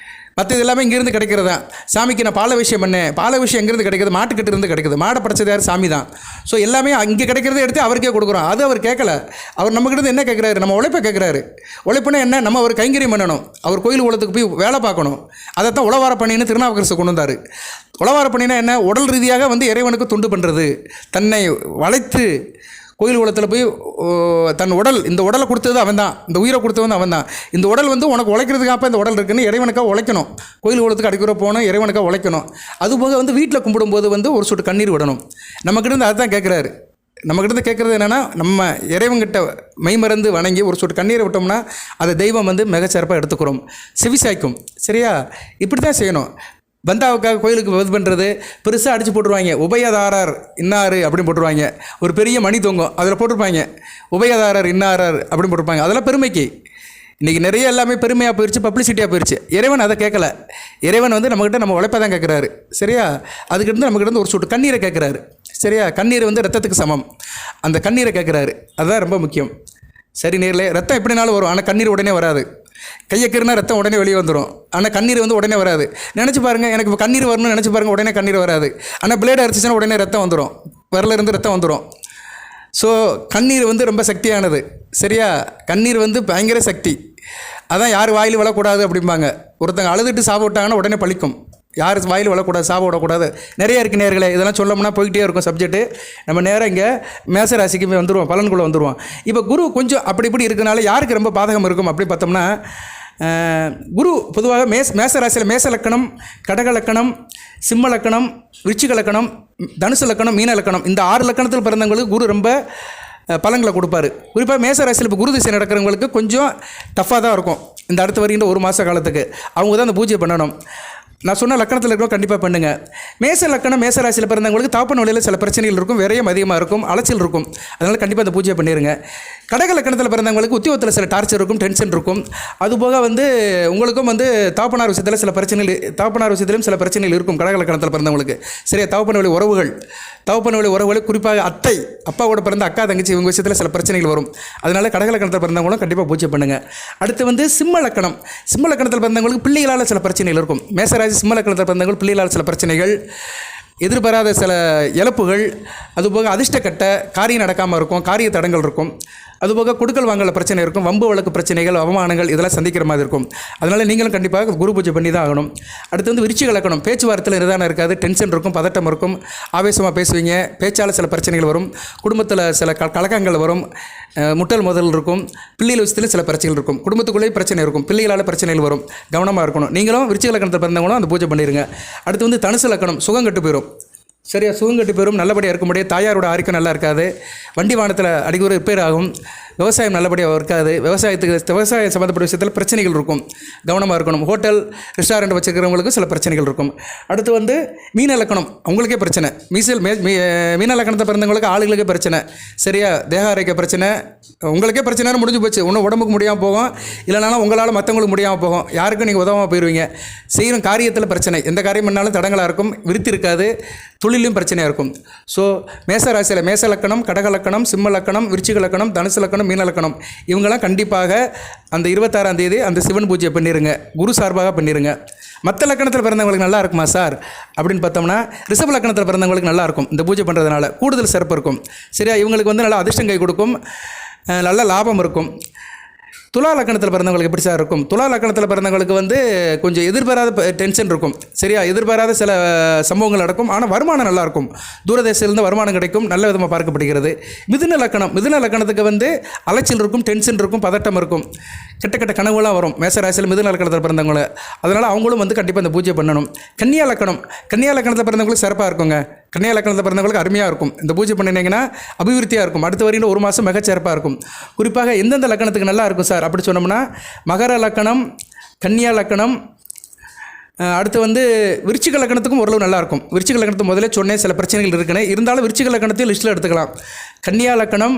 மற்றது எல்லாமே இங்கேருந்து கிடைக்கிறது தான். சாமிக்கு நான் பால விஷயம் பண்ணேன். பால விஷயம் எங்கேருந்து கிடைக்கிது? மாட்டுக்கிட்டேருந்து கிடைக்குது. மாடை படைச்சது யார்? சாமி தான். ஸோ எல்லாமே அங்கே கிடைக்கிறத எடுத்து அவருக்கே கொடுக்குறோம். அது அவர் கேட்கல. அவர் நம்மக்கிட்ட என்ன கேட்குறாரு? நம்ம உழைப்பை கேட்குறாரு. உழைப்புனா என்ன? நம்ம ஒரு கைங்கரியம் பண்ணணும். அவர் கோயில் உலகத்துக்கு போய் வேலை பார்க்கணும். அதைத்தான் உழவார பண்ணின்னு திருநாவுக்கரசு கொண்டு வந்தார். உழவார பண்ணினா என்ன? உடல் ரீதியாக வந்து இறைவனுக்கு தொண்டு பண்ணுறது, தன்னை வளைத்து கோயில் குளத்தில் போய் தன் உடல், இந்த உடலை கொடுத்தது அவன் தான், இந்த உயிரை கொடுத்தவன் அவன் தான். இந்த உடல் வந்து உனக்கு உழைக்கிறதுக்காக இந்த உடல் இருக்குன்னு இறைவனுக்காக உழைக்கணும். கோயில் குளத்துக்கு அடிக்கிற போகணும், இறைவனுக்காக உழைக்கணும். அதுபோக வந்து வீட்டில் கும்பிடும்போது வந்து ஒரு சொட்டு கண்ணீர் விடணும். நம்மக்கிட்ட அதுதான் கேட்குறாரு. நம்மக்கிட்ட கேட்குறது என்னென்னா, நம்ம இறைவன்கிட்ட மெய்மறந்து வணங்கி ஒரு சொட்டு கண்ணீரை விட்டோம்னா அதை தெய்வம் வந்து மிகச்சிறப்பாக எடுத்துக்கிறோம், செவிசாய்க்கும். சரியா? இப்படி தான் செய்யணும். பந்தாவுக்காக கோயிலுக்கு இது பண்ணுறது பெருசாக அடித்து போட்டுருவாங்க. உபயதாரர் இன்னார் அப்படின்னு போட்டுருவாங்க. ஒரு பெரிய மணி தொங்கும், அதில் போட்டிருப்பாங்க உபயதாரர் இன்னாரர் அப்படின்னு போட்டிருப்பாங்க. அதெல்லாம் பெருமைக்கு. இன்றைக்கி நிறைய எல்லாமே பெருமையாக போயிடுச்சு, பப்ளிசிட்டியாக போயிடுச்சு. இறைவன் அதை கேட்கல. இறைவன் வந்து நம்மக்கிட்ட நம்ம உழைப்பை தான் கேட்குறாரு. சரியா? அதுக்கிட்ட நம்மக்கிட்ட ஒரு சொட்டு கண்ணீரை கேட்குறாரு. சரியா? கண்ணீர் வந்து ரத்தத்துக்கு சமம். அந்த கண்ணீரை கேட்குறாரு. அதுதான் ரொம்ப முக்கியம். சரி நேரில் ரத்தம் எப்படினாலும் வரும், ஆனால் கண்ணீர் உடனே வராது. கையை கீறினா ரத்தம் உடனே வெளியே வந்துடும், ஆனால் கண்ணீர் வந்து உடனே வராது. நினச்சி பாருங்கள், எனக்கு இப்போ கண்ணீர் வரணும்னு நினச்சி பாருங்கள், உடனே கண்ணீர் வராது. ஆனால் பிளேட் அரைச்சிச்சுன்னா உடனே ரத்தம் வந்துடும், விரலிருந்து ரத்தம் வந்துடும். ஸோ கண்ணீர் வந்து ரொம்ப சக்தியானது. சரியா? கண்ணீர் வந்து பயங்கர சக்தி. அதான் யார் வாயில் விழக்கூடாது அப்படிம்பாங்க. ஒருத்தங்க அழுதுட்டு சாப்பிட்டாங்கன்னா உடனே பழிக்கும். யார் வாயில் விழக்கூடாது, சாப்பிட விடக்கூடாது, நிறைய இருக்குது நேர்களே. இதெல்லாம் சொல்லணும்னா போய்கிட்டே இருக்கும் சப்ஜெக்ட்டு. நம்ம நேராக இங்கே மேசராசிக்கு வந்துடுவோம், பலன்குள்ளே வந்துடுவோம். இப்போ குரு கொஞ்சம் அப்படி இப்படி இருக்கனால யாருக்கு ரொம்ப பாதகம் இருக்கும் அப்படி பார்த்தோம்னா, குரு பொதுவாக மேசராசியில் மேச லக்கணம், கடக லக்கணம், சிம்ம லக்கணம், விருச்சிக லக்கணம், தனுசு லக்கணம், மீன லக்கணம், இந்த 6 லக்கணத்தில் பிறந்தவங்களுக்கு குரு ரொம்ப பலன்களை கொடுப்பாரு. குறிப்பாக மேசராசியில் இப்போ குரு திசை நடக்கிறவங்களுக்கு கொஞ்சம் டஃப்பாக தான் இருக்கும். இந்த அடுத்து வருகின்ற ஒரு மாத காலத்துக்கு அவங்க தான் அந்த பூஜை பண்ணணும். நான் சொன்ன லக்கணத்தில் இருக்கிறோம், கண்டிப்பாக பண்ணுங்கள். மேச லக்கணம் மேசராசியில் பிறந்தவங்களுக்கு தாப்பன வழியில் சில பிரச்சனைகள் இருக்கும், விரயம் அதிகமாக இருக்கும், அலைச்சல் இருக்கும். அதனால் கண்டிப்பாக அந்த பூஜையை பண்ணிடுங்க. கடக லக்கணத்தில் பிறந்தவங்களுக்கு உத்தியோகத்தில் சில டார்ச்சர் இருக்கும், டென்ஷன் இருக்கும். அதுபோக வந்து உங்களுக்கும் வந்து தாப்பனார் விஷயத்தில் சில பிரச்சனைகள், தாப்பனார் விஷயத்திலும் சில பிரச்சனைகள் இருக்கும் கடக லக்கணத்தில் பிறந்தவங்களுக்கு. சரியா? தகப்பன வழி உறவுகள், தகப்பன வழி உறவுகள், குறிப்பாக அத்தை, அப்பாவோட பிறந்த அக்கா தங்கச்சி, இவங்க விஷயத்தில் சில பிரச்சனைகள் வரும். அதனால் கடக லக்கணத்தில் பிறந்தவங்களும் கண்டிப்பாக பூஜை பண்ணுங்கள். அடுத்து வந்து சிம்ம லக்கணம். சிம்ம லக்கணத்தில் பிறந்தவங்களுக்கு பிள்ளைகளால் சில பிரச்சனைகள் இருக்கும். மேசராசி சிம்ம லக்கணத்தில் பிறந்தவங்களுக்கு பிள்ளைகளால் சில பிரச்சனைகள், எதிர்பாராத சில இழப்புகள், அதுபோக அதிர்ஷ்டக்கட்டை, காரியம் நடக்காமல் இருக்கும், காரிய தடங்கள் இருக்கும். அதுபோக கொடுக்கல் வாங்கல பிரச்சனை இருக்கும், வம்பு வழக்கு பிரச்சனைகள், அவமானங்கள் இதெல்லாம் சந்திக்கிற மாதிரி இருக்கும். அதனால் நீங்களும் கண்டிப்பாக குரு பூஜை பண்ணி தான் ஆகணும். அடுத்து வந்து விருச்சிக லக்கணம். பேச்சுவார்த்தையில் நிதானம் இருக்காது, டென்ஷன் இருக்கும், பதட்டம் இருக்கும், ஆவேசமாக பேசுவீங்க, பேச்சால் சில பிரச்சனைகள் வரும், குடும்பத்தில் சில கலக்கங்கள் வரும், முட்டல் முதல் இருக்கும், பிள்ளைகள் விஷயத்தில் சில பிரச்சனைகள் இருக்கும், குடும்பத்துக்குள்ளேயே பிரச்சனை இருக்கும், பிள்ளைகளால் பிரச்சனைகள் வரும். கவனமாக இருக்கணும். நீங்களும் விருச்சிக லக்கணத்தில் பிறந்தவங்களும் அந்த பூஜை பண்ணிடுங்க. அடுத்து வந்து தனுசு லக்கணம். சுகம் கட்டு போயிடும். சரியா? சுகங்கட்டு பெறும், நல்லபடியாக இருக்க முடியாது. தாயாரோட ஆரோக்கியம் நல்லா இருக்காது, வண்டி வாகனத்தில் அடிக்கடி ரிப்பேர் ஆகும், விவசாயம் நல்லபடியாக இருக்காது, விவசாயம் சம்மந்தப்பட்ட விஷயத்தில் பிரச்சனைகள் இருக்கும், கவனமாக இருக்கணும். ஹோட்டல் ரெஸ்டாரண்ட் வச்சுருக்கிறவங்களுக்கு சில பிரச்சனைகள் இருக்கும். அடுத்து வந்து மீன லக்கணம். அவங்களுக்கே பிரச்சனை. மீன லக்கணத்தை பிறந்தவங்களுக்கு ஆளுகளுக்கே பிரச்சனை. சரியா? தேக ஆரோக்கிய பிரச்சனை. உங்களுக்கே பிரச்சனை முடிஞ்சு போச்சு. இன்னும் உடம்புக்கு முடியாமல் போகும், இல்லைனாலும் உங்களால் மற்றவங்களுக்கு முடியாமல் போகும். யாருக்கும் நீங்கள் உதவாமல் போயிடுவீங்க. செய்கிற காரியத்தில் பிரச்சனை, எந்த காரியம் பண்ணாலும் தடங்களாக இருக்கும், விருத்தி இருக்காது, தொழிலும் பிரச்சனையாக இருக்கும். ஸோ மேசராசியில் மேச லக்கணம், கடக லக்கணம், சிம்ம லக்கணம், விருச்சிக லக்கணம், தனுசு லக்கணம், மீன லக்கணம், இவங்கெல்லாம் கண்டிப்பாக அந்த 26ஆம் தேதி அந்த சிவன் பூஜையை பண்ணிடுங்க, குரு சார்பாக பண்ணிடுங்க. மற்ற லக்கணத்தில் பிறந்தவங்களுக்கு நல்லா இருக்குமா சார் அப்படின்னு பார்த்தோம்னா, ரிஷப லக்கணத்தில் பிறந்தவங்களுக்கு நல்லா இருக்கும். இந்த பூஜை பண்ணுறதுனால கூடுதல் சிறப்பு இருக்கும். சரியா? இவங்களுக்கு வந்து நல்லா அதிர்ஷ்டம் கை கொடுக்கும், நல்ல லாபம் இருக்கும். துலா லக்கணத்தில் பிறந்தவங்களுக்கு எப்படி சார் இருக்கும்? துலா லக்கணத்தில் பிறந்தவங்களுக்கு வந்து கொஞ்சம் எதிர்பாராத டென்ஷன் இருக்கும். சரியா? எதிர்பாராத சில சம்பவங்கள் நடக்கும், ஆனால் வருமானம் நல்லாயிருக்கும், தூரதேசத்திலிருந்து வருமானம் கிடைக்கும், நல்ல விதமாக பார்க்கப்படுகிறது. மிதுன லக்கணம். மிதுன லக்கணத்துக்கு வந்து அலைச்சல் இருக்கும், டென்ஷன் இருக்கும், பதட்டம் இருக்கும், கெட்ட கனவுலாம் வரும் மேசராசியில் மிதுன லக்கணத்தில் பிறந்தவங்கள. அதனால் அவங்களும் வந்து கண்டிப்பாக இந்த பூஜை பண்ணணும். கன்னியா லக்கணம். கன்னியா லக்கணத்தில் பிறந்தவங்களுக்கு சிறப்பாக இருக்குங்க. கன்னியா லக்கணத்தில் பிறந்தவங்களுக்கு அருமையாக இருக்கும். இந்த பூஜை பண்ணினீங்கன்னா அபிவிருத்தியாக இருக்கும். அடுத்த வரையில் ஒரு மாதம் மிகச்சிறப்பாக இருக்கும். குறிப்பாக எந்தெந்த லக்கணத்துக்கு நல்லா இருக்கும் சார் அப்படி சொன்னோம்னா, மகர லக்கணம், கன்னியா லக்கணம், அடுத்து வந்து விருச்சிக லக்கணத்துக்கும் ஓரளவு நல்லாயிருக்கும். விருச்சிக லக்கணத்துக்கு முதலே சொன்னேன் சில பிரச்சனைகள் இருக்குன்னு, இருந்தாலும் விருச்சிக லக்கணத்தையும் லிஸ்ட்டில் எடுத்துக்கலாம். கன்னியா லக்கணம்,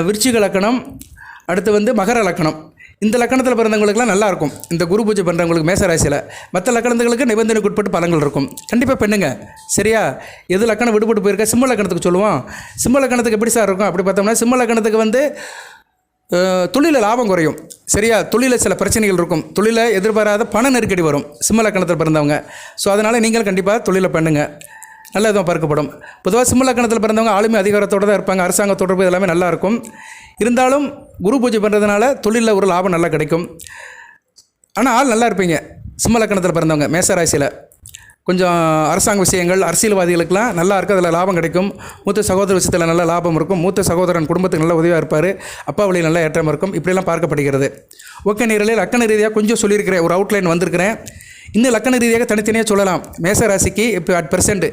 விருச்சிக லக்கணம், அடுத்து வந்து மகர லக்கணம், இந்த லக்கணத்தில் பிறந்தவங்களுக்குலாம் நல்லாயிருக்கும் இந்த குரு பூஜை பண்ணுறவங்களுக்கு மேசராசியில். மற்ற லக்கணத்துகளுக்கு நிபந்தனைக்கு உட்பட்டு பலன்கள் இருக்கும். கண்டிப்பாக பெண்ணுங்க. சரியா? எது லக்கணம் விடுபட்டு போயிருக்கா? சிம்ம லக்கணத்துக்கு சொல்லுவோம். சிம்ம லக்கணத்துக்கு எப்படி சார் இருக்கும் அப்படி பார்த்தோம்னா, சிம்ம லக்கணத்துக்கு வந்து தொழிலில் லாபம் குறையும். சரியா? தொழிலில் சில பிரச்சனைகள் இருக்கும், தொழிலில் எதிர்பாராத பண நெருக்கடி வரும் சிம்ம லக்கணத்தில் பிறந்தவங்க. ஸோ அதனால் நீங்கள் கண்டிப்பாக தொழிலை பண்ணுங்கள், நல்ல விதமாக பார்க்கப்படும். பொதுவாக சிம்ம லக்கணத்தில் பிறந்தவங்க ஆளுமை அதிகாரத்தோடு தான் இருப்பாங்க, அரசாங்க தொடர்பு எல்லாமே நல்லாயிருக்கும். இருந்தாலும் குரு பூஜை பண்ணுறதுனால தொழிலில் ஒரு லாபம் நல்லா கிடைக்கும். ஆனால் ஆள் நல்லா இருப்பீங்க சிம்ம லக்கணத்தில் பிறந்தவங்க மேசராசியில். கொஞ்சம் அரசாங்க விஷயங்கள், அரசியல்வாதிகளுக்கெல்லாம் நல்லா இருக்குது, அதில் லாபம் கிடைக்கும். மூத்த சகோதர விஷயத்தில் நல்ல லாபம் இருக்கும். மூத்த சகோதரன் குடும்பத்துக்கு நல்ல உதவியாக இருப்பார். அப்பா வழியில் நல்ல ஏற்றம் இருக்கும். இப்படியெல்லாம் பார்க்கப்படுகிறது. ஓகே நேயர்களே, லக்கண ரீதியாக கொஞ்சம் சொல்லியிருக்கிறேன், ஒரு அவுட்லைன் வந்திருக்கிறேன். இன்னும் லக்கண ரீதியாக தனித்தனியாக சொல்லலாம். மேச ராசிக்கு இப்போ @%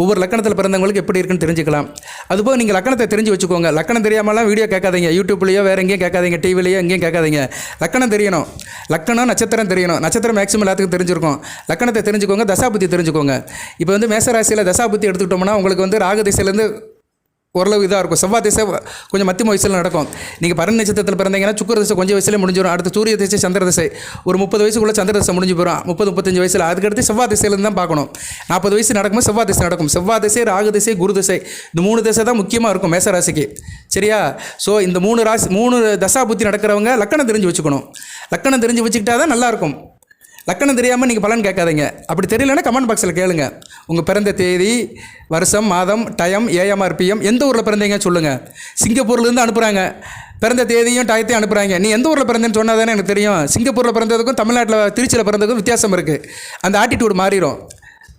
ஒவ்வொரு லக்கணத்தில் பிறந்தவங்களுக்கு எப்படி இருக்குன்னு தெரிஞ்சுக்கலாம். அதுபோக நீங்கள் லக்கணத்தை தெரிஞ்சு வச்சுக்கோங்க. லக்கணம் தெரியாமலாம் வீடியோ கேட்காதீங்க, யூடியூப்லேயோ வேறு எங்கேயும் கேட்காதீங்க, டிவிலையோ எங்கேயும் கேட்காதீங்க. லக்கணம் தெரியணும், லக்கணம் நட்சத்திரம் தெரியணும். நட்சத்திரம் மேக்ஸிமம் எல்லாத்துக்கும் தெரிஞ்சிருக்கும். லக்கணத்தை தெரிஞ்சுக்கோங்க, தசாபுத்தி தெரிஞ்சுக்கோங்க. இப்போ வந்து மேசராசியில் தசாபுத்தி எடுத்துக்கிட்டோம்னா உங்களுக்கு வந்து ராகு திசையிலேருந்து ஓரளவு இதாக இருக்கும். செவ்வாய் திசை கொஞ்சம் மத்திய வயசில் நடக்கும். நீங்கள் பரணி நட்சத்திரத்தில் பிறந்தீங்கன்னா சுக்கிர திசை கொஞ்சம் வயசுலேயே முடிஞ்சிடும். அடுத்து சூரிய திசை, சந்திர திசை ஒரு 30 வயசுக்குள்ளே சந்திர திசை முடிஞ்சு போயிடும். 30-35 வயசில். அதுக்கடுத்து செவ்வாய் திசையிலேருந்து தான் பார்க்கணும். 40 வயசு நடக்கும்போது செவ்வாய் திசை நடக்கும். செவ்வாய் திசை, ராகு திசை, குரு திசை, இந்த 3 திசை தான் முக்கியமாக இருக்கும் மேசராசிக்கு. சரியா? ஸோ இந்த 3 தசா புத்தி நடக்கிறவங்க லக்கணம் தெரிஞ்சு வச்சுக்கணும். லக்கணம் தெரிஞ்சு வச்சுக்கிட்டா தான் நல்லாயிருக்கும். லக்கணம் தெரியாமல் நீங்கள் பலன் கேட்காதீங்க. அப்படி தெரியலன்னா கமெண்ட் பாக்ஸில் கேளுங்க. உங்கள் பிறந்த தேதி, வருஷம், மாதம், டைம், AMR PM, எந்த ஊரில் பிறந்தீங்க சொல்லுங்கள். சிங்கப்பூர்லேருந்து அனுப்புகிறாங்க, பிறந்த தேதியும் டயத்தையும் அனுப்புகிறாங்க. நீ எந்த ஊரில் பிறந்தேன்னு சொன்னால் தானே எனக்கு தெரியும். சிங்கப்பூரில் பிறந்ததுக்கும் தமிழ்நாட்டில் திருச்சியில் பிறந்ததுக்கும் வித்தியாசம் இருக்குது. அந்த ஆட்டிடியூட் மாறிடும்,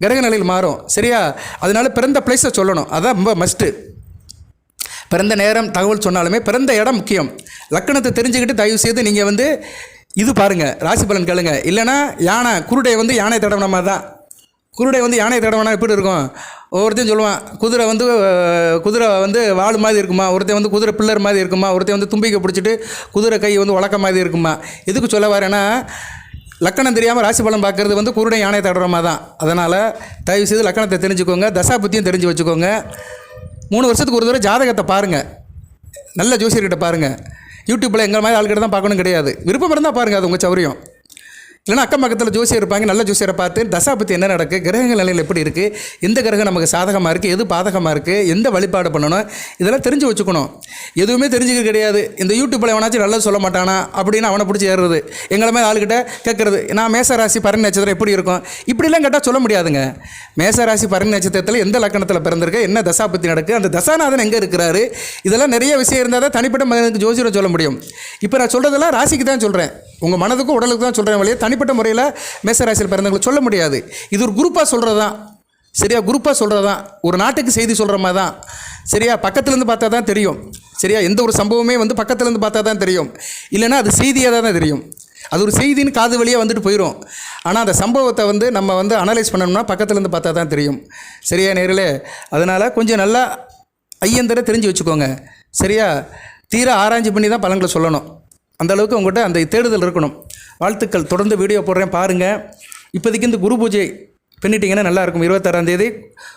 கிரக நிலையில் மாறும். சரியா? அதனால பிறந்த பிளேஸை சொல்லணும். அதான் ரொம்ப மஸ்ட்டு. பிறந்த நேரம் தகவல் சொன்னாலுமே பிறந்த இடம் முக்கியம். லக்கணத்தை தெரிஞ்சுக்கிட்டு தயவு செய்து நீங்கள் வந்து இது பாருங்கள், ராசி பலன் கேளுங்க. இல்லைனா யானை, குருடை வந்து யானை தடவின மாதிரி தான். குருடை வந்து யானை தடவினா எப்படி இருக்கும்? ஒருத்தையும் சொல்லுவான், குதிரை வந்து வாள் மாதிரி இருக்குமா, ஒருத்தன் வந்து குதிரை பில்லர் மாதிரி இருக்குமா, ஒருத்தன் வந்து தும்பிக்கை பிடிச்சிட்டு குதிரை கை வந்து உலக்க மாதிரி இருக்குமா. எதுக்கு சொல்ல வரேன்னா, லக்கணம் தெரியாமல் ராசி பலன் பார்க்குறது வந்து குருடை யானை தடவுற மாதிரி தான். அதனால் தயவு செய்து லக்கணத்தை தெரிஞ்சுக்கோங்க, தசா புத்தியும் தெரிஞ்சு வச்சுக்கோங்க. 3 வருஷத்துக்கு ஒரு தடவை ஜாதகத்தை பாருங்கள், நல்ல ஜோசியர்கிட்ட பாருங்கள். யூடியூப்பில் எங்கள் மாதிரி ஆள்கிட்ட தான் பார்க்கணும் கிடையாது. விருப்பம் இருந்தால் பாருங்கள், அது உங்கள் சௌரியம். இல்லைனா அக்கம் பக்கத்தில் ஜோசியர் இருப்பாங்க, நல்ல ஜோசியரை பார்த்து தசா பற்றி என்ன நடக்குது, கிரகங்கள் நிலையில் எப்படி இருக்குது, எந்த கிரகம் நமக்கு சாதகமாக இருக்குது, எது பாதகமாக இருக்குது, எந்த வழிபாடு பண்ணணும், இதெல்லாம் தெரிஞ்சு வச்சுக்கணும். எதுவுமே தெரிஞ்சுக்க கிடையாது. இந்த யூடியூப்பில் எவனாச்சும் நல்லது சொல்ல மாட்டானா அப்படின்னு அவனை பிடிச்சி ஏறுறது, எங்களை மாதிரி ஆளுக்கிட்ட கேட்குறது. நான் மேசராசி பரணி நட்சத்திரம் எப்படி இருக்கும் இப்படிலாம் கேட்டால் சொல்ல முடியாதுங்க. மேசராசி பரணி நட்சத்திரத்தில் எந்த லக்கணத்தில் பிறந்திருக்கு, என்ன தசா பற்றி நடக்குது, அந்த தசாநாதன் எங்கே இருக்கிறாரு, இதெல்லாம் நிறைய விஷயம் இருந்தால் தான் தனிப்பட்ட மனிதனுக்கு ஜோசியரை சொல்ல முடியும். இப்போ நான் சொல்கிறதெல்லாம் ராசிக்கு தான் சொல்கிறேன், உங்கள் மனதுக்கும் உடலுக்கு தான் சொல்கிறேன். வழியே தனிப்பட்ட முறையில் மேசராசியில் பிறந்தவங்களுக்கு சொல்ல முடியாது. இது ஒரு குரூப்பாக சொல்கிறது தான். சரியா? குரூப்பாக சொல்கிறது தான். ஒரு நாட்டுக்கு செய்தி சொல்கிற மாதிரி தான். சரியா? பக்கத்துலேருந்து பார்த்தா தான் தெரியும். சரியா? எந்த ஒரு சம்பவமே வந்து பக்கத்துலேருந்து பார்த்தா தான் தெரியும். இல்லைன்னா அது செய்தியாக தான் தெரியும். அது ஒரு செய்தின்னு காது வழியாக வந்துட்டு போயிடும். ஆனால் அந்த சம்பவத்தை வந்து நம்ம வந்து அனலைஸ் பண்ணணும்னா பக்கத்துலேருந்து பார்த்தா தான் தெரியும். சரியா நேர்களே? அதனால் கொஞ்சம் நல்லா ஐயந்தரை தெரிஞ்சு வச்சுக்கோங்க. சரியா? தீர ஆராய்ச்சி பண்ணி தான் பலன்களை சொல்லணும். அந்தளவுக்கு உங்கள்கிட்ட அந்த தேடுதல் இருக்கணும். வாழ்த்துக்கள். தொடர்ந்து வீடியோ போடுறேன் பாருங்கள். இப்போதைக்கு இந்த குரு பூஜை பண்ணிட்டீங்கன்னா நல்லாயிருக்கும். 26ஆம் தேதி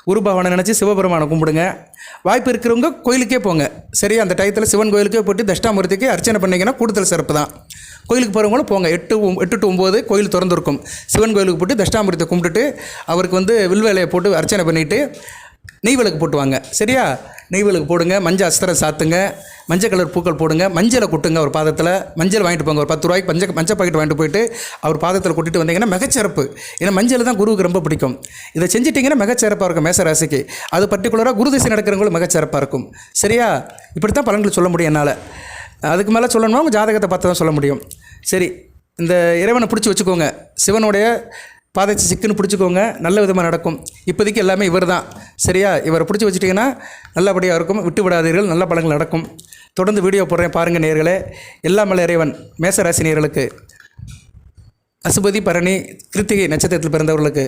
குரு பகவானை நினச்சி சிவபெருமானை கும்பிடுங்க. வாய்ப்பு இருக்கிறவங்க கோயிலுக்கே போங்க. சரியா? அந்த டயத்தில் சிவன் கோயிலுக்கே போட்டு தட்சிணாமூர்த்திக்கு அர்ச்சனை பண்ணிங்கன்னா கூடுதல் சிறப்பு தான். கோயிலுக்கு போகிறவங்களும் போங்க. 8 to 9 கோயில் திறந்துருக்கும். சிவன் கோயிலுக்கு போட்டு தட்சிணாமூர்த்தியை கும்பிட்டுட்டு அவருக்கு வந்து வில்வேலையை போட்டு அர்ச்சனை பண்ணிவிட்டு நெய் விளக்கு போட்டுவாங்க. சரியா? நெய் விளக்கு போடுங்க, மஞ்சள் அஸ்திரம் சாத்துங்க, மஞ்சள் கலர் பூக்கள் போடுங்க, மஞ்சளை கொட்டுங்க. ஒரு பாதத்தில் மஞ்சள் வாங்கிட்டு போங்க. ஒரு 10 ரூபாய்க்கு மஞ்சள் பாக்கெட் வாங்கிட்டு போயிட்டு அவர் பாதத்தில் கொட்டிட்டு வந்தீங்கன்னா மிகச்சிறப்பு. ஏன்னா மஞ்சள் தான் குருவுக்கு ரொம்ப பிடிக்கும். இதை செஞ்சிட்டிங்கன்னா மிகச்சிறப்பாக இருக்கும் மேசராசிக்கு. அது பர்டிகுலராக குரு திசை நடக்கிறவங்களும் மிகச்சிறப்பாக இருக்கும். சரியா? இப்படி தான் பலன்கள் சொல்ல முடியும் என்னால். அதுக்கு மேலே சொல்லணும்னா உங்கள் ஜாதகத்தை பார்த்து தான் சொல்ல முடியும். சரி, இந்த இறைவனை பிடிச்சி வச்சுக்கோங்க. சிவனுடைய பாதத்தை சிக்குன்னு பிடிச்சிக்கோங்க, நல்ல விதமாக நடக்கும். இப்போதைக்கு எல்லாமே இவர் தான். சரியா? இவரை பிடிச்சி வச்சுட்டிங்கன்னா நல்லபடியாக இருக்கும். விட்டு விடாதீர்கள், நல்ல பலன்கள் நடக்கும். தொடர்ந்து வீடியோ போடுறேன் பாருங்கள் நேயர்களே. எல்லாம் வல்ல இறைவன் மேசராசி நேயர்களுக்கு, அசுபதி பரணி கிருத்திகை நட்சத்திரத்தில் பிறந்தவர்களுக்கு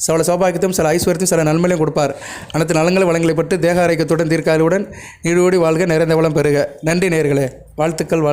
சில சௌபாகியத்தையும் சில ஐஸ்வர்யத்தையும் சில நன்மையும் கொடுப்பார். அனைத்து நலங்களை வளங்களைப்பட்டு தேக ஆரோக்கியத்துடன் தீர்க்காலுடன் நீடோடி வாழ்க, நிறைந்த வளம் பெறுக. நன்றி நேயர்களே. வாழ்த்துக்கள்.